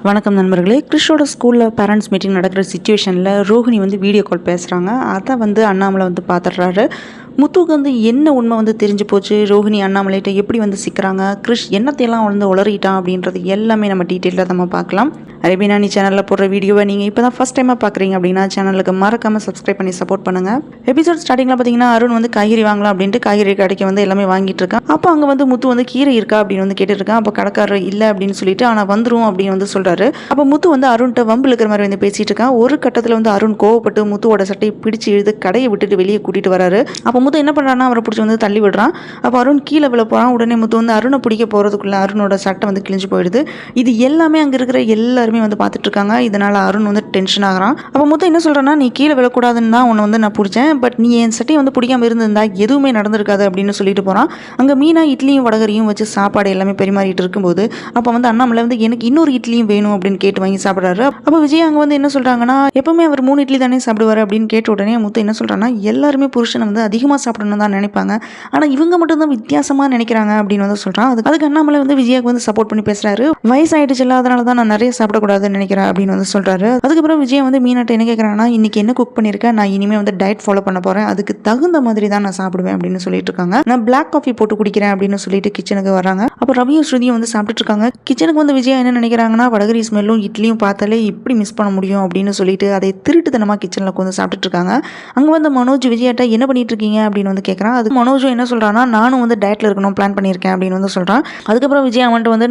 வணக்கம் நண்பர்களே. கிறிஷோட ஸ்கூலில் பேரண்ட்ஸ் மீட்டிங் நடக்கிற சுச்சுவேஷனில் ரோஹிணி வீடியோ கால் பேசுகிறாங்க. அதை அண்ணாமலை பார்த்துடுறாரு. முத்துவுக்கு என்ன உண்மை தெரிஞ்சு போச்சு, ரோஹிணி அண்ணாமலைகிட்ட எப்படி சிக்கிறாங்க, கிறிஷ் என்னத்தையெல்லாம் உளறிட்டான் அப்படின்றது எல்லாமே நம்ம டீட்டெயிலாக நம்ம பார்க்கலாம். அரேபியா நீ சேனலில் போடுற வீடியோவை நீங்கள் இப்போ தான் ஃபஸ்ட் டைமாக பார்க்குறீங்க அப்படின்னா சேனலுக்கு மறக்காமல் சப்ஸ்கிரைப் பண்ணி சப்போர்ட் பண்ணுங்கள். எபிசோட் ஸ்டார்டிங்கில் பார்த்தீங்கன்னா அருண் காய்கறி வாங்கலாம் அப்படின்ட்டு காய்கறி கடைக்கு எல்லாமே வாங்கிட்டு இருக்கான். அப்போ அங்கே முத்து கீரை இருக்கா அப்படின்னு கேட்டுருக்கான். அப்போ கடைக்காரர் இல்லை அப்படின்னு சொல்லிட்டு ஆனால் வந்துடும் அப்படின்னு சொல்கிறாரு. அப்போ முத்து அருண்கிட்ட வம்பு இருக்கிற மாதிரி பேசிட்டு இருக்கான். ஒரு கட்டத்தில் அருண் கோவப்பட்டு முத்துவோட சட்டையை பிடிச்சி இழுத்து கடையை விட்டுட்டு வெளியே கூட்டிட்டு வராரு. அப்போ முத்து என்ன பண்ணுறான்னா அவரை பிடிச்சி தள்ளி விடுறான். அப்போ அருண் கீழே விழ போகிறான். உடனே முத்து அருணை பிடிக்க போகிறதுக்குள்ள அருணோட சட்டை கிழிஞ்சு போயிடுது. இது எல்லாமே அங்கே இருக்கிற எல்லாருமே பார்த்துட்டு இருக்காங்க. இதனால அருண் டென்ஷன் ஆகிறான். அப்போ முத்து என்ன சொல்றான்னா, நீ கீழே விழக்கூடாதுன்னு தான் உன்னை நான் பிடிச்சேன், பட் நீ என் சட்டையை பிடிக்காம இருந்திருந்தா எதுவுமே நடந்திருக்காது அப்படின்னு சொல்லிட்டு போறான். அங்கே மீனா இட்லியும் வடகரியும் வச்சு சாப்பாடு எல்லாமே பரிமாறிட்டு இருக்கும்போது அப்போ அண்ணாமலை எனக்கு இன்னொரு இட்லியும் வேணும் அப்படின்னு கேட்டு வாங்கி சாப்பிட்றாரு. அப்போ விஜய் அங்கே என்ன சொல்றாங்கன்னா, எப்பவுமே அவர் 3 இட்லி தானே சாப்பிடுவார் அப்படின்னு கேட்ட உடனே முத்து என்ன சொல்றான்னா, எல்லாருமே புருஷனை அதிகமாக சாப்பிடணும் தான் நினைப்பாங்க, ஆனால் இவங்க மட்டும் தான் வித்தியாசமாக நினைக்கிறாங்க அப்படின்னு சொல்றான். அதுக்கு அண்ணாமலை விஜயாவுக்கு சப்போர்ட் பண்ணி பேசுறாரு. வயசாயிடுச்சு, அதனால தான் நான் நிறைய சாப்பிடக்கூடாதுன்னு நினைக்கிறேன் அப்படின்னு சொல்றாரு. அதுக்கப்புறம் விஜய் மீனாட்ட என்ன கேட்கறாங்கன்னா, இன்னைக்கு என்ன குக் பண்ணிருக்கேன், நான் இனிமே டயட் ஃபாலோ பண்ண போறேன், அதுக்கு தகுந்த மாதிரி தான் நான் சாப்பிடுவேன் அப்படின்னு சொல்லிட்டு இருக்காங்க. நான் பிளாக் காஃபி போட்டு குடிக்கிறேன் அப்படின்னு சொல்லிட்டு கிச்சனுக்கு வராங்க. அப்போ ரவியும் ஸ்ருதியும் சாப்பிட்டுட்டு இருக்காங்க. கிச்சனுக்கு விஜயா என்ன நினைக்கிறாங்கன்னா, வடகரி ஸ்மெல்லும் இட்லியும் பார்த்தாலே இப்படி மிஸ் பண்ண முடியும் அப்படின்னு சொல்லிட்டு அதை திருட்டுத்தனமா கிச்சன்ல சாப்பிட்டுட்டு இருக்காங்க. அங்க மனோஜ் விஜயாட்ட என்ன பண்ணிட்டு இருக்கீங்க அப்படின்னு கேட்கறான். அது மனோஜும் என்ன சொல்றான்னா, நானும் டயட்ல இருக்கணும் பிளான் பண்ணியிருக்கேன் அப்படின்னு சொல்றான். அதுக்கப்புறம் விஜயா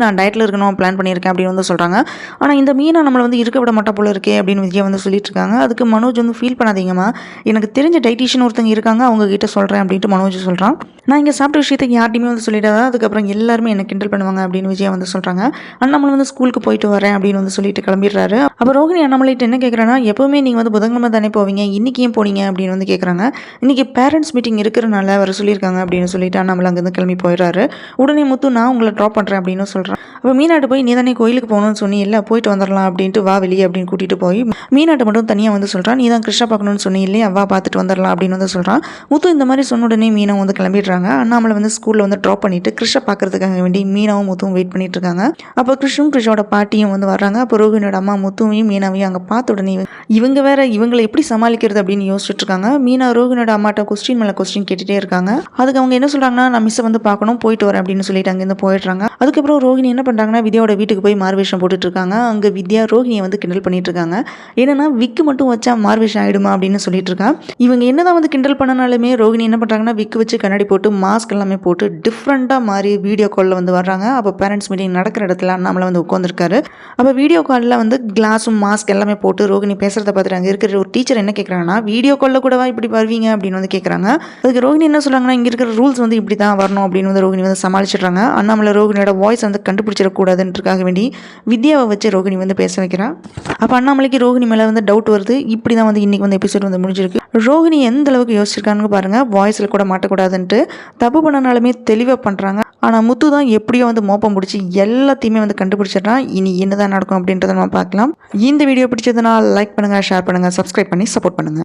நான் டயட்ல இருக்கணும் பிளான் பண்ணியிருக்கேன் அப்படின்னு சொல்றாங்க. ஆனா இந்த மீனா நம்மளை இருக்க விட மாட்டா போல இருக்கே அப்படின்னு விஜயா சொல்லிட்டு இருக்காங்க. அதுக்கு மனோஜ் ஃபீல் பண்ணாதீங்கம்மா, எனக்கு தெரிஞ்ச டைட்டிஷியன் ஒருத்தங்க இருக்காங்க, அவங்க கிட்ட சொல்றேன் அப்படின்ட்டு மனோஜ் சொல்றான். நான் இங்கே சாப்பிட்ட விஷயத்துக்கு யார்ட்டையுமே சொல்லிட்டாதா, அதுக்கப்புறம் எல்லாருமே என்ன கிண்டல் பண்ணுவாங்க அப்படின்னு விஜயா சொல்றாங்க. அண்ணாமலை ஸ்கூலுக்கு போயிட்டு வரேன் அப்படின்னு சொல்லிட்டு கிளம்பிடுறாரு. அப்போ ரோஹிணி அண்ணாமலைட்டு என்ன கேட்குறாங்கன்னா, எப்பவுமே நீங்கள் புதன்கிழமை தானே போவீங்க, இன்னைக்கு ஏன் போனீங்க அப்படின்னு கேட்குறாங்க. இன்னைக்கு பேரண்ட்ஸ் மீட்டிங் இருக்கிறனால அவர் சொல்லியிருக்காங்க அப்படின்னு சொல்லிட்டு அண்ணாமலை அங்கேருந்து கிளம்பி போயிடுறாரு. உடனே முத்து நான் உங்களை ட்ராப் பண்ணுறேன் அப்படின்னு சொல்கிறேன். அப்போ மீனாட்டு போய் நீ தானே கோயிலுக்கு போகணும்னு சொன்னி, இல்லை போயிட்டு வந்துடலாம் அப்படின்ட்டு வா வெளியே அப்படின்னு கூட்டிகிட்டு போய் மீனாட்டை மட்டும் தனியாக சொல்கிறான். நீ தான் கிருஷ்ணா பார்க்கணும்னு சொன்னி இல்லையா, வா பார்த்துட்டு வந்துடலாம் அப்படின்னு சொல்கிறான். முத்து இந்த மாதிரி சொன்ன உடனே மீனா கிளம்பிடுறாங்க. அண்ணாமலை ஸ்கூலில் ட்ராப் பண்ணிட்டு கிருஷ்ணா பார்க்கறதுக்காக வேண்டி மீனாவும் முத்துவும் வெயிட் பண்ணிட்டு இருக்காங்க. அப்போ கிருஷ்ணும் கிருஷ்ணோட பாட்டியும் வர்றாங்க. அப்போ ரோஹினியோட அம்மா முத்துவையும் மீனாவையும் அங்கே பார்த்த உடனே இவங்க வேற இவங்களை எப்படி சமாளிக்கிறது அப்படின்னு யோசிச்சுட்டு இருக்காங்க. மீனா ரோஹினியோட அம்மாட்ட கொஸ்டின் மேலே கொஸ்டின் கேட்டுட்டே இருக்காங்க. அதுக்கு அவங்க என்ன சொல்றாங்கன்னா, நான் மிஸ்ஸை பார்க்கணும், போயிட்டு வரேன் அப்படின்னு சொல்லிட்டு அங்கேருந்து போயிடுறாங்க. அதுக்கப்புறம் ரோஹினி என்ன பண்றாங்கன்னா, வித்யாவோட வீட்டுக்கு போய் மார்வேஷம் போட்டுட்டு இருக்காங்க. அங்கே வித்யா ரோஹினியை கிண்டல் பண்ணிட்டு இருக்காங்க. ஏன்னா விக்கு மட்டும் வச்சா மார்வேஷம் ஆயிடுமா அப்படின்னு சொல்லிட்டு இருக்கான். இவங்க என்னதான் கிண்டல் பண்ணனாலுமே ரோஹினி என்ன பண்றாங்கன்னா, விக்கு வச்சு கண்ணாடி போட்டு மாஸ்க் எல்லாமே போட்டு டிஃப்ரெண்டா மாறி வீடியோ காலில் வர்றாங்க. அப்போ பேரண்ட்ஸ் மீட்டிங் நடக்கிற இடத்துல நம்மள உட்காந்துருக்காரு. அப்போ வீடியோ காலில் கிளாஸும் மாஸ்க் எல்லாமே போட்டு ரோஹினி பேசுறத பார்த்துட்டு அங்கே இருக்கிற ஒரு டீச்சர் என்ன கேட்குறாங்கன்னா, வீடியோ காலில் கூடவா இப்படி வருவீங்க அப்படின்னு கேட்குறாங்க. அதுக்கு ரோஹினி என்ன சொல்றாங்கன்னா, இங்கே இருக்கிற ரூல்ஸ் இப்படி தான் வரணும் அப்படின்னு ரோஹினி சமாளிச்சிடுறாங்க. அண்ணாமலை ரோஹினியோட வாய்ஸ் கண்டுபிடிச்சிடக்கூடாதுன்றதுக்காக வேண்டி வித்யாவை வச்சு ரோஹினி பேச வைக்கிறான். அப்போ அண்ணாமலைக்கு ரோஹினி மேலே டவுட் வருது. இப்படி தான் இன்னைக்கு எபிசோட் முடிஞ்சிருக்கு. ரோஹினி எந்த அளவுக்கு யோசிச்சிருக்கான்னு பாருங்க. வாய்ஸில் கூட மாட்டக்கூடாதுன்ட்டு தப்பு பண்ணனாலுமே தெளிவாக பண்ணுறாங்க. ஆனால் முத்து தான் எப்படியோ மோப்பம் பிடிச்சி எல்லாத்தையுமே கண்டுபிடிச்சிடுறான். இனி என்னதான் நடக்கும் அப்படின்றத நம்ம பார்க்கலாம். இந்த வீடியோ பிடிச்சதுன்னா லைக் பண்ணுங்க, ஷேர் பண்ணுங்க, சப்ஸ்கிரைப் பண்ணி சப்போர்ட் பண்ணுங்க.